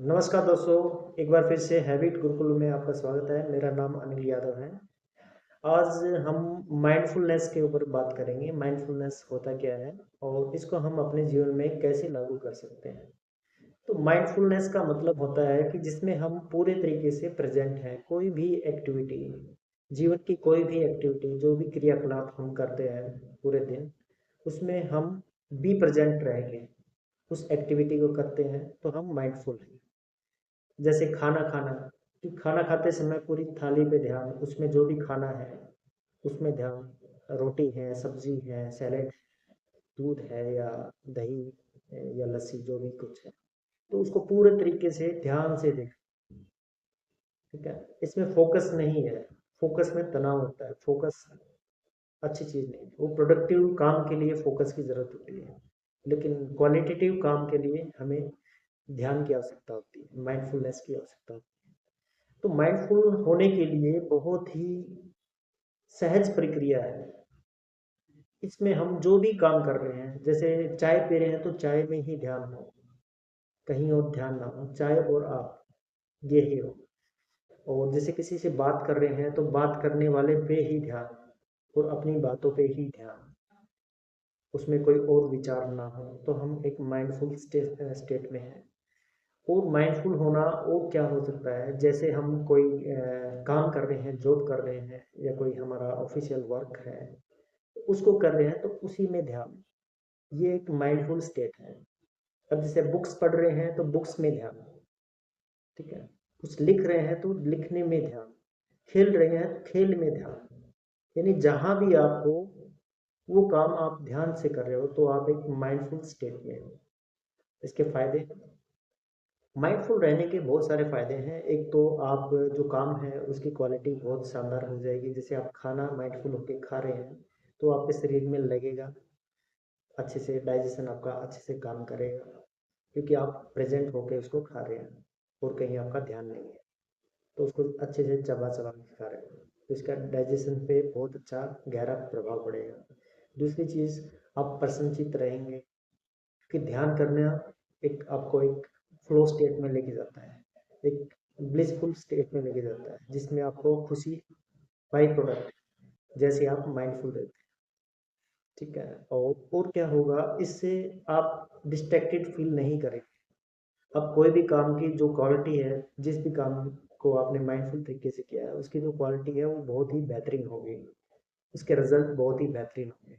नमस्कार दोस्तों। एक बार फिर से हैबिट गुरुकुल में आपका स्वागत है। मेरा नाम अनिल यादव है। आज हम माइंडफुलनेस के ऊपर बात करेंगे। माइंडफुलनेस होता क्या है और इसको हम अपने जीवन में कैसे लागू कर सकते हैं। तो माइंडफुलनेस का मतलब होता है कि जिसमें हम पूरे तरीके से प्रेजेंट हैं। कोई भी एक्टिविटी, जीवन की कोई भी एक्टिविटी, जो भी क्रियाकलाप हम करते हैं पूरे दिन, उसमें हम बी प्रेजेंट रहेंगे। उस एक्टिविटी को करते हैं तो हम माइंडफुल हैं। जैसे खाना खाना, कि खाना खाते समय पूरी थाली पे ध्यान, उसमें जो भी खाना है उसमें ध्यान। रोटी है, सब्जी है, सैलेड, दूध है या दही है या लस्सी, जो भी कुछ है, तो उसको पूरे तरीके से ध्यान से देख। ठीक है, इसमें फोकस नहीं है। फोकस में तनाव होता है। फोकस अच्छी चीज़ नहीं है। वो प्रोडक्टिव काम के लिए फोकस की ज़रूरत होती है, लेकिन क्वालिटेटिव काम के लिए हमें ध्यान की आवश्यकता होती है, माइंडफुलनेस की आवश्यकता होती है। तो माइंडफुल होने के लिए बहुत ही सहज प्रक्रिया है। इसमें हम जो भी काम कर रहे हैं, जैसे चाय पी रहे हैं तो चाय में ही ध्यान हो, कहीं और ध्यान ना हो, चाय और आप, ये ही हो। और जैसे किसी से बात कर रहे हैं तो बात करने वाले पे ही ध्यान, और अपनी बातों पे ही ध्यान, उसमें कोई और विचार ना हो, तो हम एक माइंडफुल स्टेट में हैं। और माइंडफुल होना और क्या हो सकता है, जैसे हम कोई काम कर रहे हैं, जॉब कर रहे हैं, या कोई हमारा ऑफिशियल वर्क है, उसको कर रहे हैं तो उसी में ध्यान, ये एक माइंडफुल स्टेट है। अब जैसे बुक्स पढ़ रहे हैं तो बुक्स में ध्यान। ठीक है, कुछ लिख रहे हैं तो लिखने में ध्यान, खेल रहे हैं तो खेल में ध्यान। यानी जहां भी आप हो, वो काम आप ध्यान से कर रहे हो, तो आप एक माइंडफुल स्टेट में हो। इसके फायदे, माइंडफुल रहने के बहुत सारे फायदे हैं। एक तो आप जो काम है उसकी क्वालिटी बहुत शानदार हो जाएगी। जैसे आप खाना माइंडफुल होकर खा रहे हैं तो आपके शरीर में लगेगा, अच्छे से डाइजेशन आपका अच्छे से काम करेगा, क्योंकि आप प्रेजेंट होके उसको खा रहे हैं और कहीं आपका ध्यान नहीं है, तो उसको अच्छे से चबा चबा के खा रहे हैं, तो इसका डाइजेशन पे बहुत अच्छा गहरा प्रभाव पड़ेगा। दूसरी चीज़, आप प्रसन्नचित्त रहेंगे, कि ध्यान करना एक आपको एक फ्लो स्टेट में लेके जाता है, एक ब्लिसफुल स्टेट में लेके जाता है, जिसमें आपको खुशी बाई प्रोडक्ट, जैसे आप माइंडफुल रहते हैं। ठीक है, और क्या होगा इससे, आप डिस्ट्रैक्टेड फील नहीं करेंगे। अब कोई भी काम की जो क्वालिटी है, जिस भी काम को आपने माइंडफुल तरीके से किया है, उसकी जो क्वालिटी है वो बहुत ही बेहतरीन होगी, उसके रिजल्ट बहुत ही बेहतरीन होंगे।